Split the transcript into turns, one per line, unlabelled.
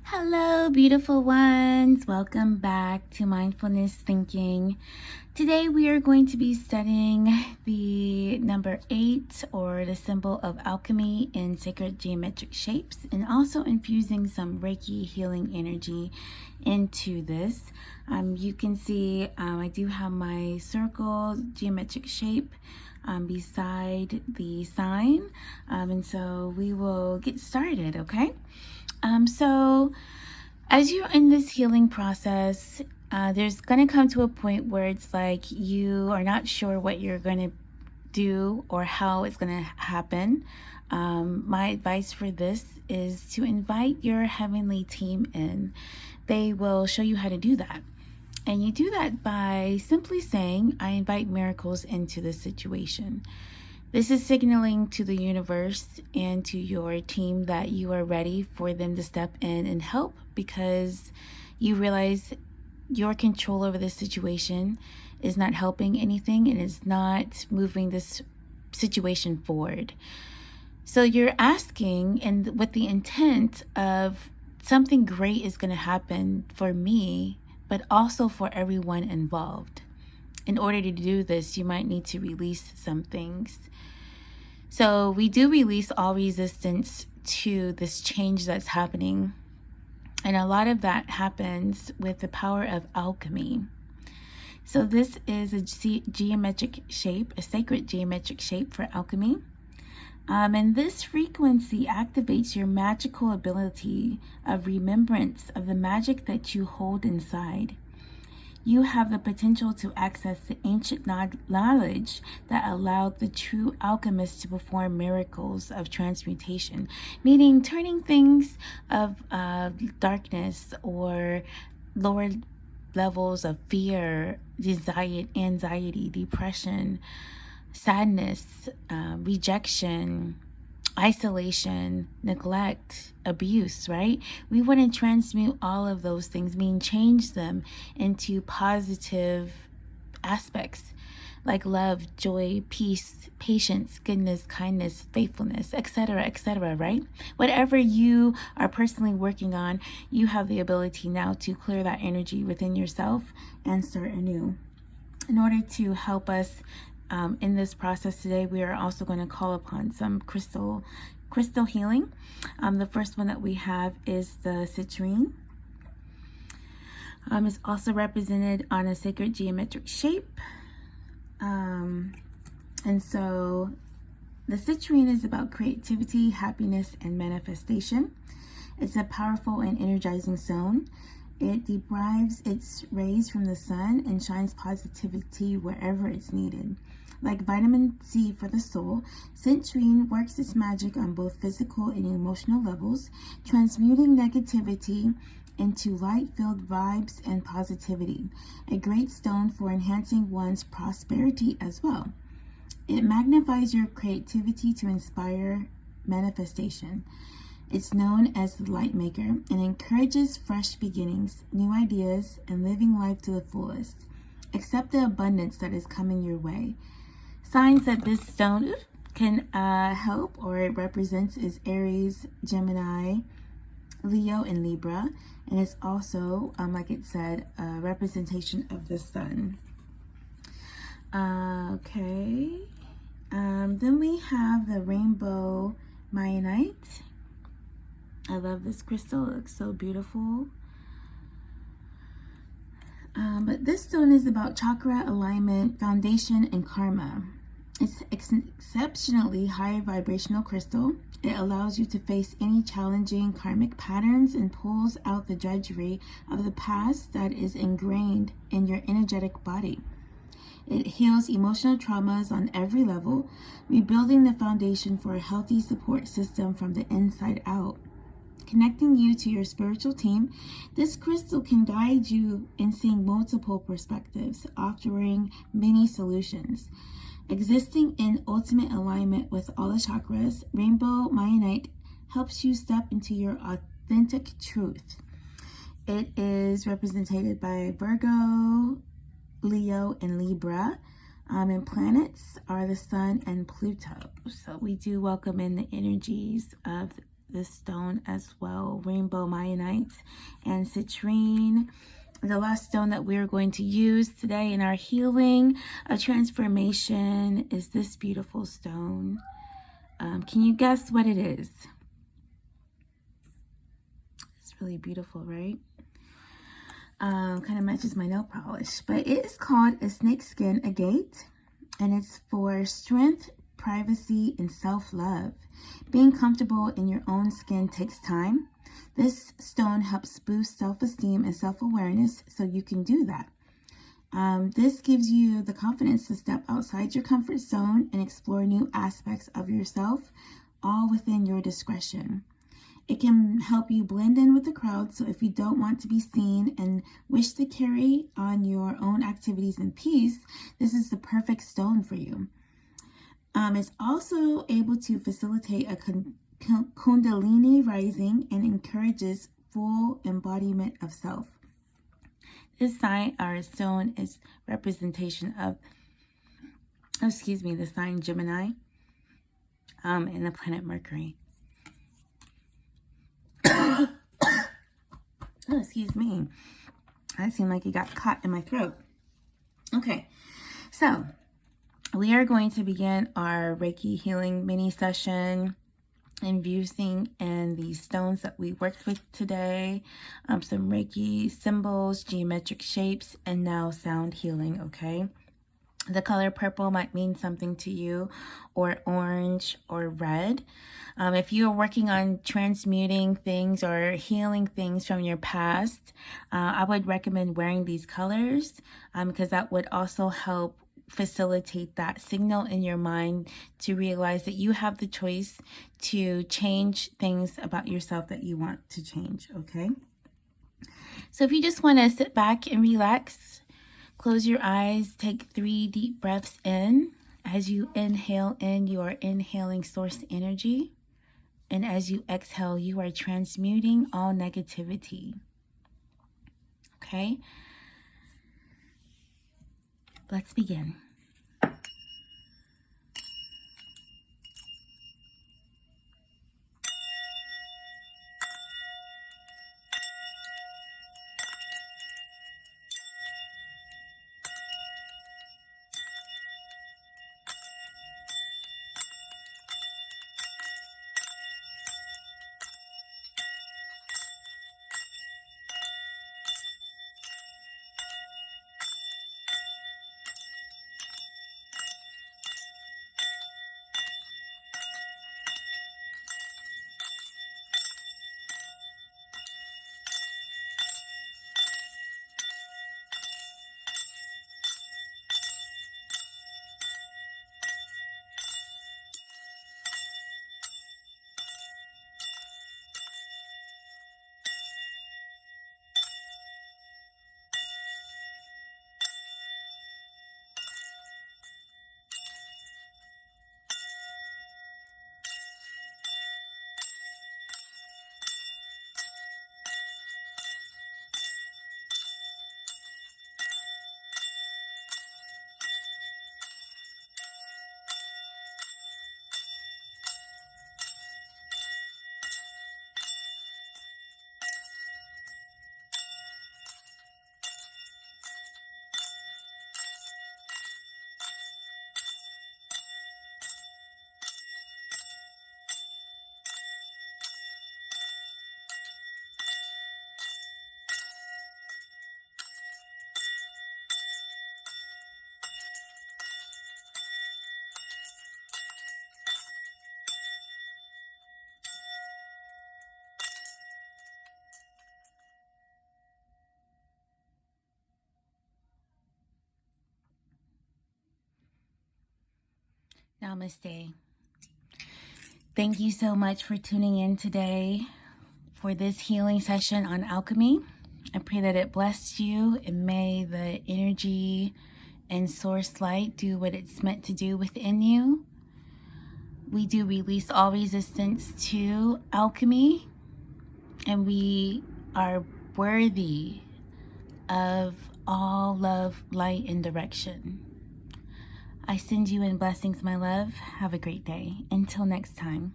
Hello, beautiful ones. Welcome back to Mindfulness Thinking. Today we are going to be studying the number 8, or the symbol of alchemy in sacred geometric shapes, and also infusing some Reiki healing energy into this. You can see I do have my circle geometric shape beside the sign, and so we will get started, okay? So as you're in this healing process, there's going to come to a point where it's like you are not sure what you're going to do or how it's going to happen. My advice for this is to invite your heavenly team in. They will show you how to do that. And you do that by simply saying, I invite miracles into this situation. This is signaling to the universe and to your team that you are ready for them to step in and help, because you realize your control over this situation is not helping anything and is not moving this situation forward. So you're asking, and with the intent of something great is going to happen for me, but also for everyone involved. In order to do this, you might need to release some things. So we do release all resistance to this change that's happening. And a lot of that happens with the power of alchemy. So this is a geometric shape, a sacred geometric shape for alchemy. And this frequency activates your magical ability of remembrance of the magic that you hold inside. You have the potential to access the ancient knowledge that allowed the true alchemists to perform miracles of transmutation, meaning turning things of darkness or lower levels of fear, anxiety, depression, sadness, rejection, isolation, neglect, abuse, right? We want to transmute all of those things, mean change them into positive aspects like love, joy, peace, patience, goodness, kindness, faithfulness, etc., right? Whatever you are personally working on, you have the ability now to clear that energy within yourself and start anew. In order to help us in this process today, we are also going to call upon some crystal healing. The first one that we have is the citrine. It's also represented on a sacred geometric shape. And so the citrine is about creativity, happiness, and manifestation. It's a powerful and energizing stone. It derives its rays from the sun and shines positivity wherever it's needed. Like vitamin C for the soul, citrine works its magic on both physical and emotional levels, transmuting negativity into light-filled vibes and positivity. A great stone for enhancing one's prosperity as well. It magnifies your creativity to inspire manifestation. It's known as the light maker and encourages fresh beginnings, new ideas, and living life to the fullest. Accept the abundance that is coming your way. Signs that this stone can help or it represents is Aries, Gemini, Leo, and Libra. And it's also, like it said, a representation of the sun. Okay. Then we have the rainbow Mayanite. I love this crystal. It looks so beautiful. But this stone is about chakra alignment, foundation, and karma. It's exceptionally high vibrational crystal. It allows you to face any challenging karmic patterns and pulls out the drudgery of the past that is ingrained in your energetic body. It heals emotional traumas on every level, rebuilding the foundation for a healthy support system from the inside out. Connecting you to your spiritual team, this crystal can guide you in seeing multiple perspectives, offering many solutions. Existing in ultimate alignment with all the chakras, Rainbow Mayanite helps you step into your authentic truth. It is represented by Virgo, Leo, and Libra. And planets are the Sun and Pluto. So we do welcome in the energies of this stone as well. Rainbow Mayanite and Citrine. The last stone that we're going to use today in our healing, a transformation, is this beautiful stone. Can you guess what it is? It's really beautiful, right? Kind of matches my nail polish, but it is called a Snakeskin Agate, and it's for strength, privacy, and self-love. Being comfortable in your own skin takes time. This stone helps boost self-esteem and self-awareness, so you can do that. This gives you the confidence to step outside your comfort zone and explore new aspects of yourself, all within your discretion. It can help you blend in with the crowd, so if you don't want to be seen and wish to carry on your own activities in peace, this is the perfect stone for you. It's also able to facilitate a Kundalini rising and encourages full embodiment of self. This sign or stone is representation of, the sign Gemini and the planet Mercury. Oh, excuse me. That seemed like it got caught in my throat. Okay, so we are going to begin our Reiki healing mini session, infusing in these stones that we worked with today, some Reiki symbols, geometric shapes, and now sound healing, okay? The color purple might mean something to you, or orange or red. If you are working on transmuting things or healing things from your past, I would recommend wearing these colors because that would also help facilitate that signal in your mind to realize that you have the choice to change things about yourself that you want to change, okay? So if you just want to sit back and relax, close your eyes, take 3 deep breaths in. As you inhale in, you are inhaling source energy. And as you exhale, you are transmuting all negativity. Okay? Let's begin. Namaste. Thank you so much for tuning in today for this healing session on alchemy. I pray that it blessed you, and may the energy and source light do what it's meant to do within you. We do release all resistance to alchemy, and we are worthy of all love, light, and direction. I send you in blessings, my love. Have a great day. Until next time.